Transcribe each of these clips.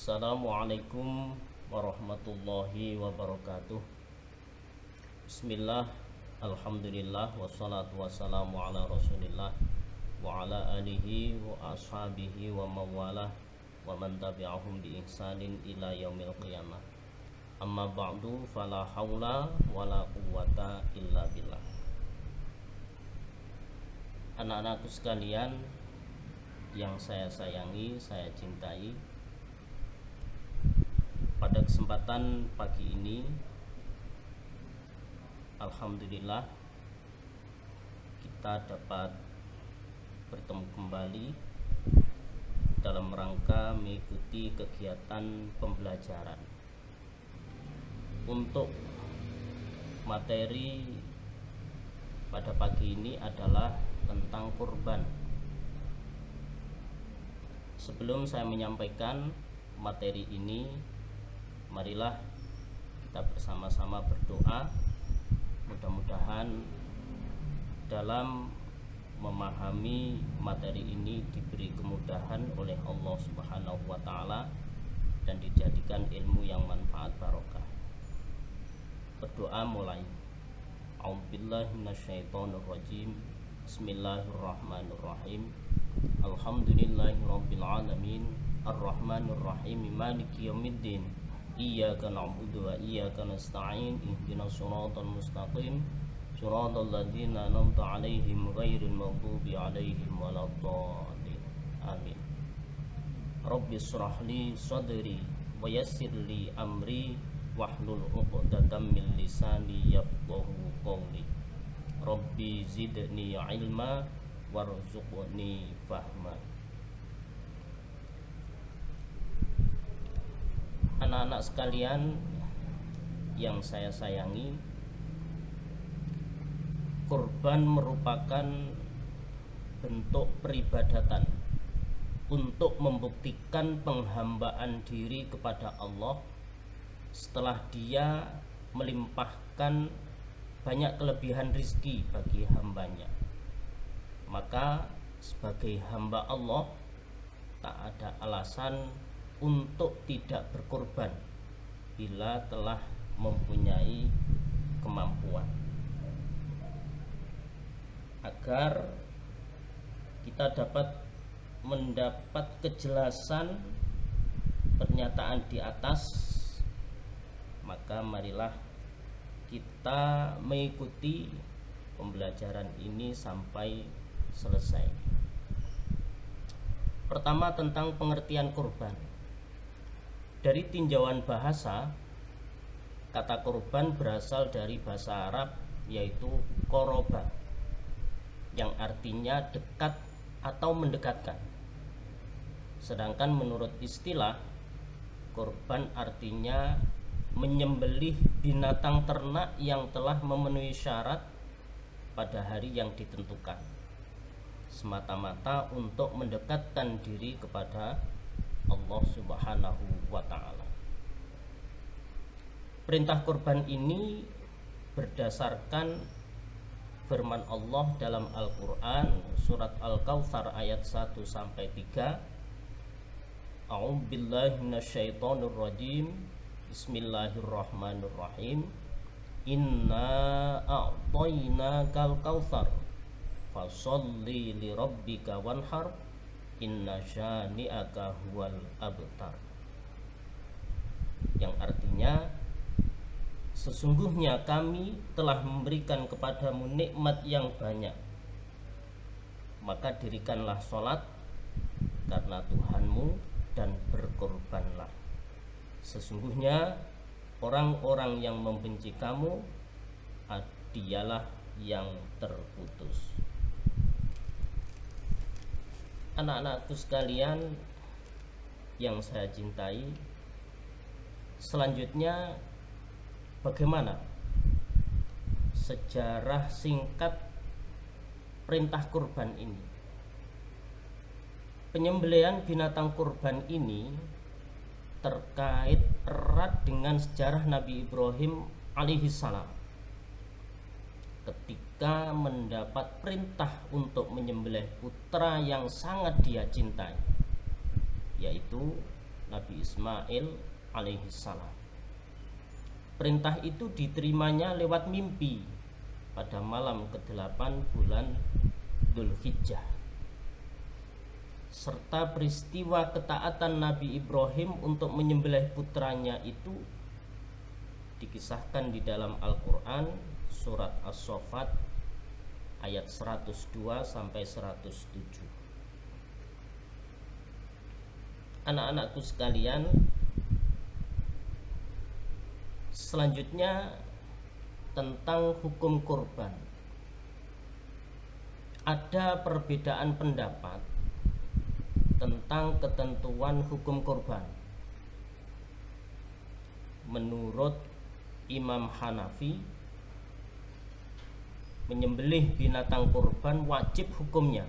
Assalamualaikum warahmatullahi wabarakatuh. Bismillah, alhamdulillah, wassalatu wassalamu ala rasulillah wa ala alihi wa ashabihi wa mawalah wa man tabi'ahum bi ihsanin ila yaumil qiyamah. Amma ba'du, fala haula wala quwwata illa billah. Anak-anakku sekalian yang saya sayangi, saya cintai, pada kesempatan pagi ini alhamdulillah kita dapat bertemu kembali dalam rangka mengikuti kegiatan pembelajaran. Untuk materi pada pagi ini adalah tentang kurban. Sebelum saya menyampaikan materi ini, marilah kita bersama-sama berdoa. Mudah-mudahan dalam memahami materi ini diberi kemudahan oleh Allah Subhanahu wa taala dan dijadikan ilmu yang manfaat barokah. Berdoa mulai. A'udzubillahi minasyaitonirrajim. Bismillahirrahmanirrahim. Alhamdulillahirabbil alamin. Ar-Rahmanir-Rahim. Maliki yaumiddin. Iyyaka na'budu wa iyyaka nasta'in. Ihdinas siratal mustaqim. Siratal ladzina an'amta 'alaihim ghairil maghdubi 'alaihim waladdallin. Amin. Rabbi shrah li sadri wa yassir li amri wahlul 'uqdatam min lisani yafqahu qawli. Rabbi zidni 'ilma warzuqni fahma. Anak-anak sekalian yang saya sayangi, kurban merupakan bentuk peribadatan untuk membuktikan penghambaan diri kepada Allah setelah Dia melimpahkan banyak kelebihan rizki bagi hambanya. Maka sebagai hamba Allah tak ada alasan untuk tidak berkorban bila telah mempunyai kemampuan. Agar kita dapat mendapat kejelasan pernyataan di atas, maka marilah kita mengikuti pembelajaran ini sampai selesai. Pertama, tentang pengertian kurban. Dari tinjauan bahasa, kata kurban berasal dari bahasa Arab, yaitu koroba, yang artinya dekat atau mendekatkan. Sedangkan menurut istilah, kurban artinya menyembelih binatang ternak yang telah memenuhi syarat pada hari yang ditentukan, semata-mata untuk mendekatkan diri kepada Allah Subhanahu wa ta'ala. Perintah kurban ini berdasarkan firman Allah dalam Al-Quran surat Al-Kautsar ayat 1-3. A'udzubillahi minasyaitonirrajim. Bismillahirrahmanirrahim. Inna a'tainakal kautsar fasholli lirabbika wanhar inna syani'aka huwal abtar. Yang artinya, sesungguhnya kami telah memberikan kepadamu nikmat yang banyak, maka dirikanlah sholat karena Tuhanmu dan berkorbanlah. Sesungguhnya orang-orang yang membenci kamu, dialah yang terputus. Anak-anakku sekalian yang saya cintai, selanjutnya bagaimana sejarah singkat perintah kurban ini? Penyembelihan binatang kurban ini terkait erat dengan sejarah Nabi Ibrahim alaihissalam. Ketika mendapat perintah untuk menyembelih putra yang sangat dia cintai, yaitu Nabi Ismail alaihissalam. Perintah itu diterimanya lewat mimpi pada malam ke-8 bulan Dzulhijjah, serta peristiwa ketaatan Nabi Ibrahim untuk menyembelih putranya itu dikisahkan di dalam Al-Quran surat As-Saffat ayat 102 sampai 107. Anak-anakku sekalian, selanjutnya tentang hukum kurban. Ada perbedaan pendapat tentang ketentuan hukum kurban. Menurut Imam Hanafi, menyembelih binatang kurban wajib hukumnya,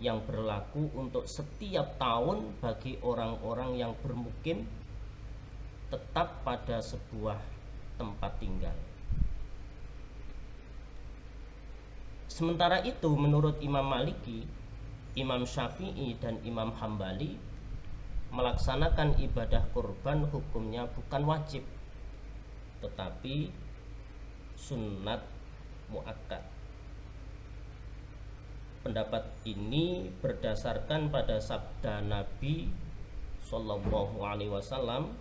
yang berlaku untuk setiap tahun bagi orang-orang yang bermukim tetap pada sebuah tempat tinggal. Sementara itu menurut Imam Maliki, Imam Syafi'i dan Imam Hambali, melaksanakan ibadah kurban hukumnya bukan wajib, tetapi sunnat muakkad. Pendapat ini berdasarkan pada sabda Nabi Sallallahu Alaihi Wasallam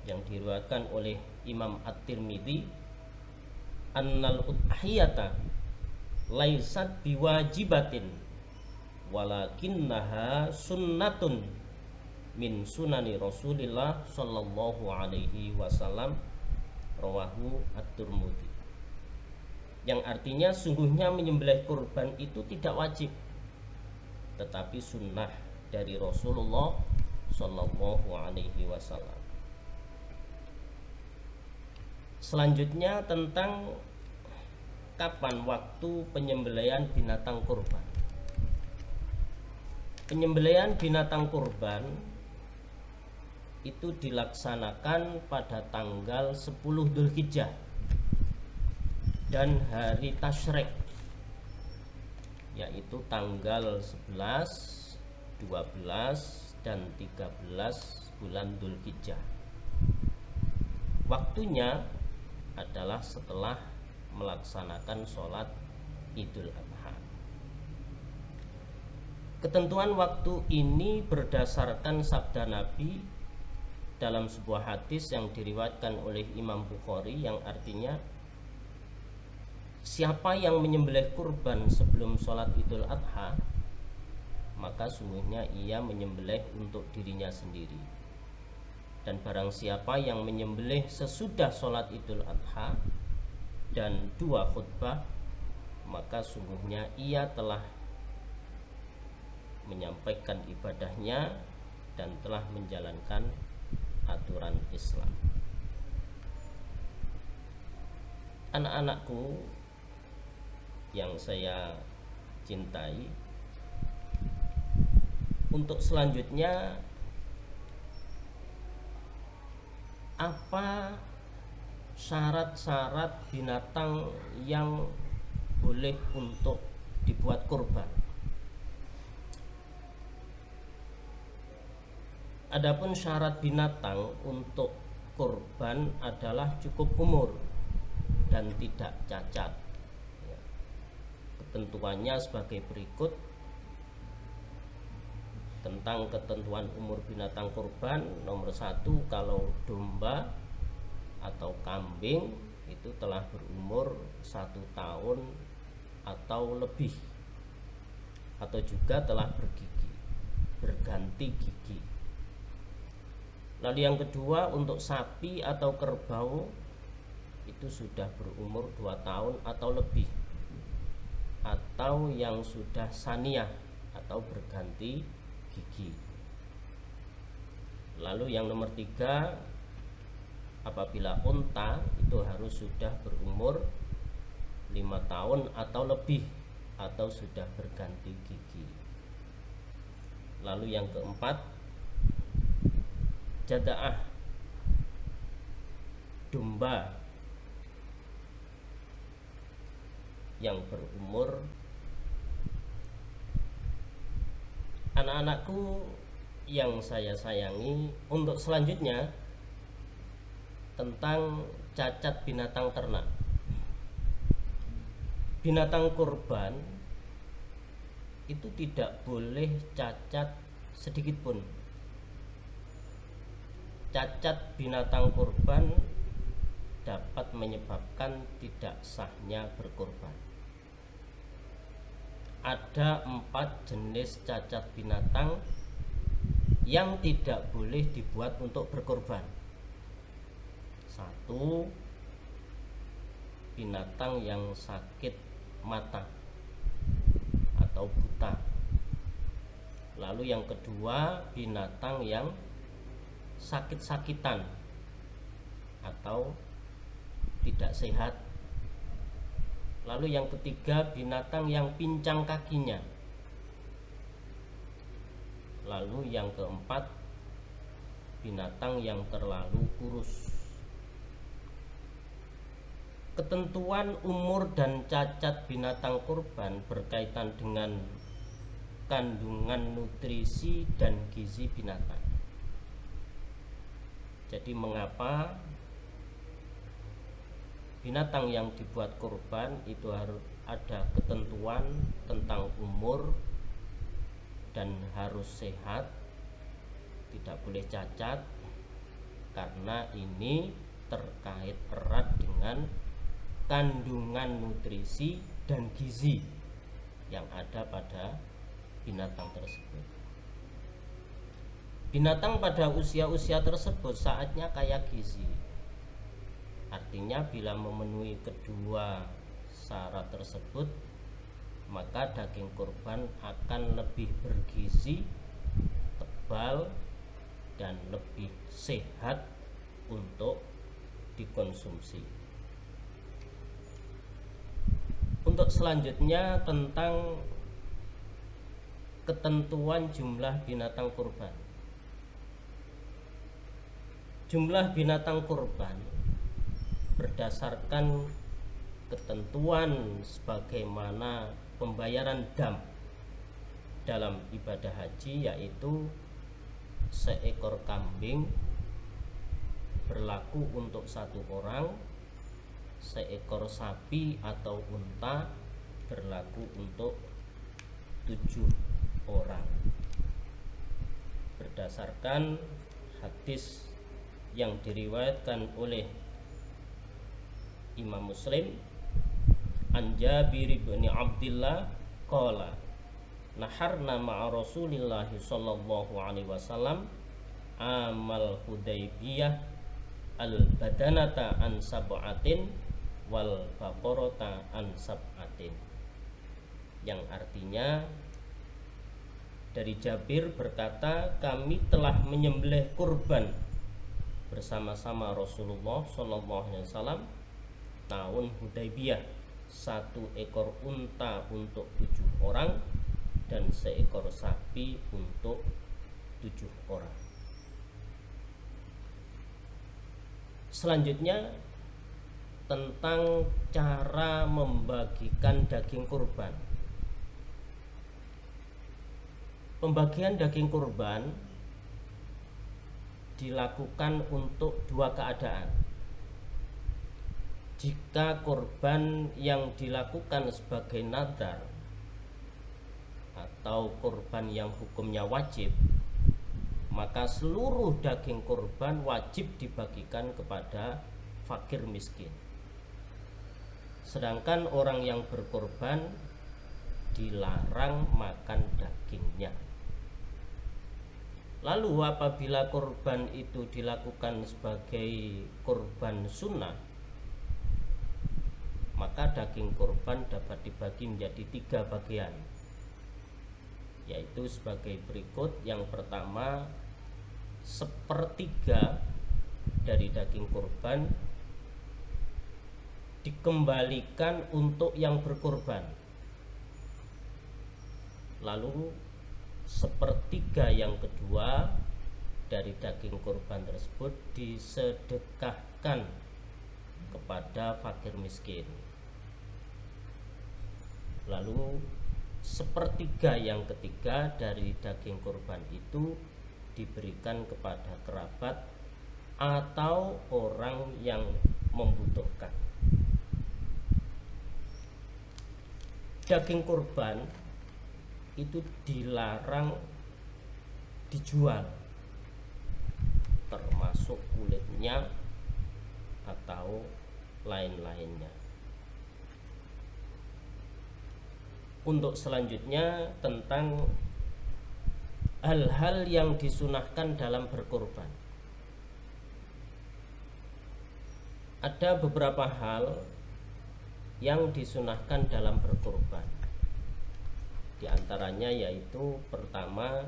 yang diriwayatkan oleh Imam At-Tirmidzi, annal udhiyata laisat biwajibatin walakinnaha sunnatun min sunani Rasulillah sallallahu alaihi wasallam, rawahu At-Tirmidzi. Yang artinya sungguhnya menyembelih kurban itu tidak wajib, tetapi sunnah dari Rasulullah sallallahu alaihi wasallam. Selanjutnya tentang kapan waktu penyembelihan binatang kurban. Penyembelihan binatang kurban itu dilaksanakan pada tanggal 10 Dzulhijjah dan hari tasyrik, yaitu tanggal 11, 12, dan 13 bulan Dzulhijjah. Waktunya adalah setelah melaksanakan sholat Idul Adha. Ketentuan waktu ini berdasarkan sabda Nabi dalam sebuah hadis yang diriwayatkan oleh Imam Bukhari, yang artinya, siapa yang menyembelih kurban sebelum sholat Idul Adha, maka sungguhnya ia menyembelih untuk dirinya sendiri. Dan barang siapa yang menyembelih sesudah sholat Idul Adha dan 2 khutbah, maka sungguhnya ia telah menyampaikan ibadahnya dan telah menjalankan aturan Islam. Anak-anakku yang saya cintai, untuk selanjutnya, apa syarat-syarat binatang yang boleh untuk dibuat kurban? Adapun syarat binatang untuk kurban adalah cukup umur dan tidak cacat. Ketentuannya sebagai berikut. Tentang ketentuan umur binatang kurban, nomor 1, kalau domba atau kambing itu telah berumur 1 tahun atau lebih, atau juga telah berganti gigi. Lalu yang kedua, untuk sapi atau kerbau itu sudah berumur 2 tahun atau lebih, atau yang sudah saniyah atau berganti gigi. Lalu yang nomor 3, apabila unta itu harus sudah berumur 5 tahun atau lebih, atau sudah berganti gigi. Lalu yang keempat, jadaah domba yang berumur, anak-anakku yang saya sayangi, untuk selanjutnya tentang cacat binatang ternak. Binatang kurban itu tidak boleh cacat sedikit pun. Cacat binatang kurban dapat menyebabkan tidak sahnya berkurban. Ada 4 jenis cacat binatang yang tidak boleh dibuat untuk berkurban. 1. Binatang yang sakit mata atau buta. Lalu yang kedua, binatang yang sakit-sakitan atau tidak sehat. Lalu yang ketiga, binatang yang pincang kakinya. Lalu yang keempat, binatang yang terlalu kurus. Ketentuan umur dan cacat binatang kurban berkaitan dengan kandungan nutrisi dan gizi binatang. Jadi mengapa binatang yang dibuat kurban itu harus ada ketentuan tentang umur dan harus sehat, tidak boleh cacat, karena ini terkait erat dengan kandungan nutrisi dan gizi yang ada pada binatang tersebut. Binatang pada usia-usia tersebut saatnya kaya gizi. Artinya bila memenuhi kedua syarat tersebut, maka daging kurban akan lebih bergizi, tebal, dan lebih sehat untuk dikonsumsi. Untuk selanjutnya tentang ketentuan jumlah binatang kurban. Jumlah binatang kurban berdasarkan ketentuan sebagaimana pembayaran dam dalam ibadah haji, yaitu seekor kambing berlaku untuk 1 orang, seekor sapi atau unta berlaku untuk 7 orang. Berdasarkan hadis yang diriwayatkan oleh Imam Muslim, an Jabir bin Abdullah qala naharna ma'a Rasulillah sallallahu alaihi wasallam amal Hudaybiyah al-badanata an sab'atin wal baqarata an sab'atin, yang artinya dari Jabir berkata, kami telah menyembelih kurban bersama-sama Rasulullah sallallahu alaihi wasallam tahun Hudaybiyah, 1 ekor unta untuk 7 orang dan seekor sapi untuk 7 orang. Selanjutnya tentang cara membagikan daging kurban. Pembagian daging kurban dilakukan untuk 2 keadaan. Jika kurban yang dilakukan sebagai nadar atau kurban yang hukumnya wajib, maka seluruh daging kurban wajib dibagikan kepada fakir miskin. Sedangkan orang yang berkurban dilarang makan dagingnya. Lalu apabila kurban itu dilakukan sebagai kurban sunnah, maka daging kurban dapat dibagi menjadi 3 bagian, yaitu sebagai berikut. Yang pertama, 1/3 dari daging kurban dikembalikan untuk yang berkurban. Lalu 1/3 yang kedua dari daging kurban tersebut disedekahkan kepada fakir miskin. Lalu 1/3 yang ketiga dari daging kurban itu diberikan kepada kerabat atau orang yang membutuhkan. Daging kurban itu dilarang dijual, termasuk kulitnya atau lain-lainnya. Untuk selanjutnya tentang hal-hal yang disunahkan dalam berkurban. Ada beberapa hal yang disunahkan dalam berkurban. Di antaranya yaitu pertama,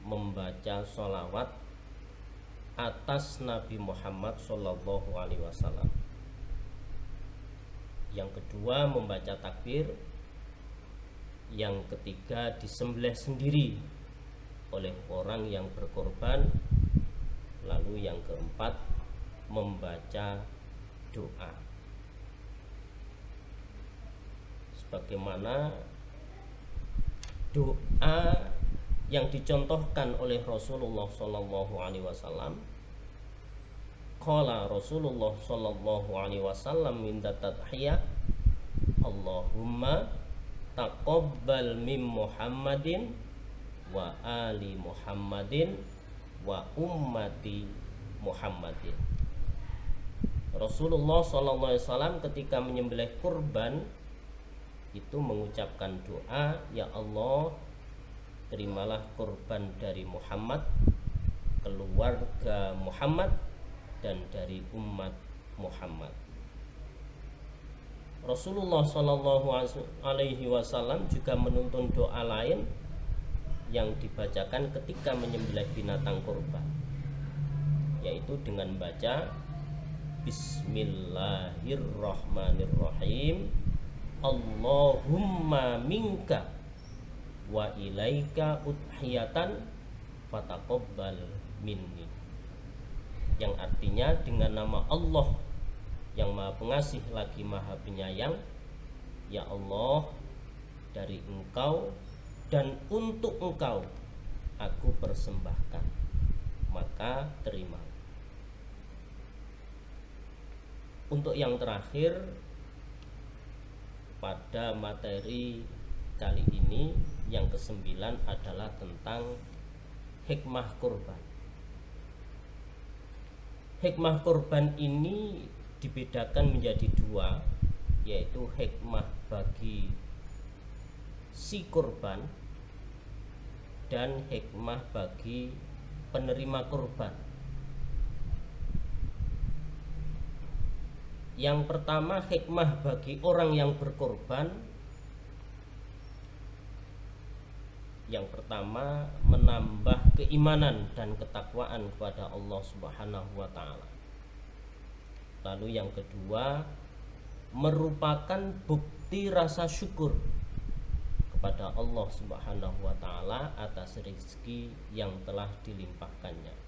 membaca sholawat atas Nabi Muhammad SAW. Yang kedua, membaca takbir. Yang ketiga, disembelih sendiri oleh orang yang berkorban. Lalu yang keempat, membaca doa. Sebagaimana doa yang dicontohkan oleh Rasulullah SAW. Qala Rasulullah SAW minta tadhiyah, Allahumma taqabbal min Muhammadin wa ali Muhammadin wa ummati Muhammadin. Rasulullah SAW ketika menyembelih kurban itu mengucapkan doa, ya Allah, terimalah kurban dari Muhammad, keluarga Muhammad, dan dari umat Muhammad. Rasulullah SAW juga menuntun doa lain yang dibacakan ketika menyembelih binatang kurban, yaitu dengan baca Bismillahirrahmanirrahim, Allahumma minka wa ilaika udhiyatan fataqabbal minni, yang artinya dengan nama Allah yang Maha Pengasih lagi Maha Penyayang, ya Allah, dari Engkau dan untuk Engkau aku persembahkan, maka terima. Untuk yang terakhir pada materi kali ini, yang ke-9 adalah tentang hikmah kurban. Hikmah kurban ini dibedakan menjadi dua, yaitu hikmah bagi si kurban dan hikmah bagi penerima kurban. Yang pertama, hikmah bagi orang yang berkorban. Yang pertama, menambah keimanan dan ketakwaan kepada Allah Subhanahu wa taala. Lalu yang kedua, merupakan bukti rasa syukur kepada Allah Subhanahu wa taala atas rezeki yang telah dilimpahkannya.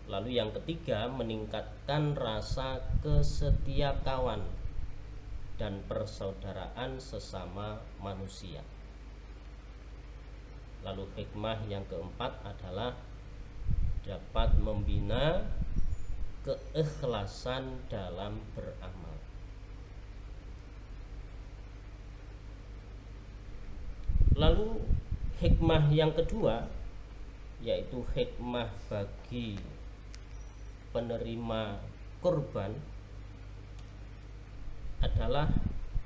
Lalu yang ketiga, meningkatkan rasa kesetiakawan dan persaudaraan sesama manusia. Lalu hikmah yang keempat adalah dapat membina keikhlasan dalam beramal. Lalu hikmah yang kedua, yaitu hikmah bagi penerima kurban, adalah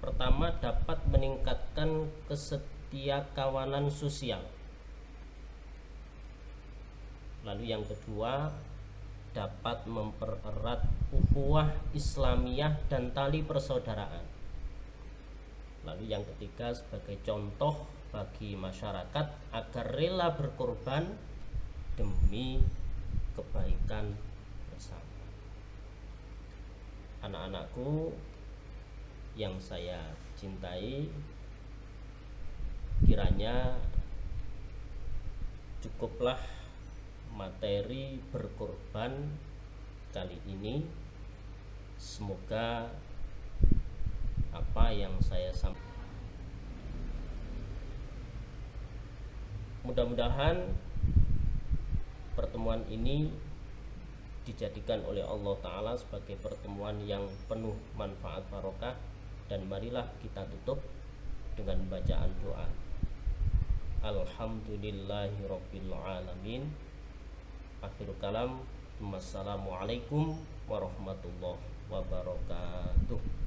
pertama, dapat meningkatkan kesetiakawanan sosial. Lalu yang kedua, dapat mempererat ukhuwah Islamiyah dan tali persaudaraan. Lalu yang ketiga, sebagai contoh bagi masyarakat agar rela berkorban demi kebaikan bersama. Anak-anakku yang saya cintai, kiranya cukuplah materi berkorban kali ini. Semoga apa yang saya sampaikan Mudah-mudahan pertemuan ini dijadikan oleh Allah Ta'ala sebagai pertemuan yang penuh manfaat barokah. Dan marilah kita tutup dengan bacaan doa. Alhamdulillahirabbil alamin. Akhirul kalam. Wassalamualaikum warahmatullahi wabarakatuh.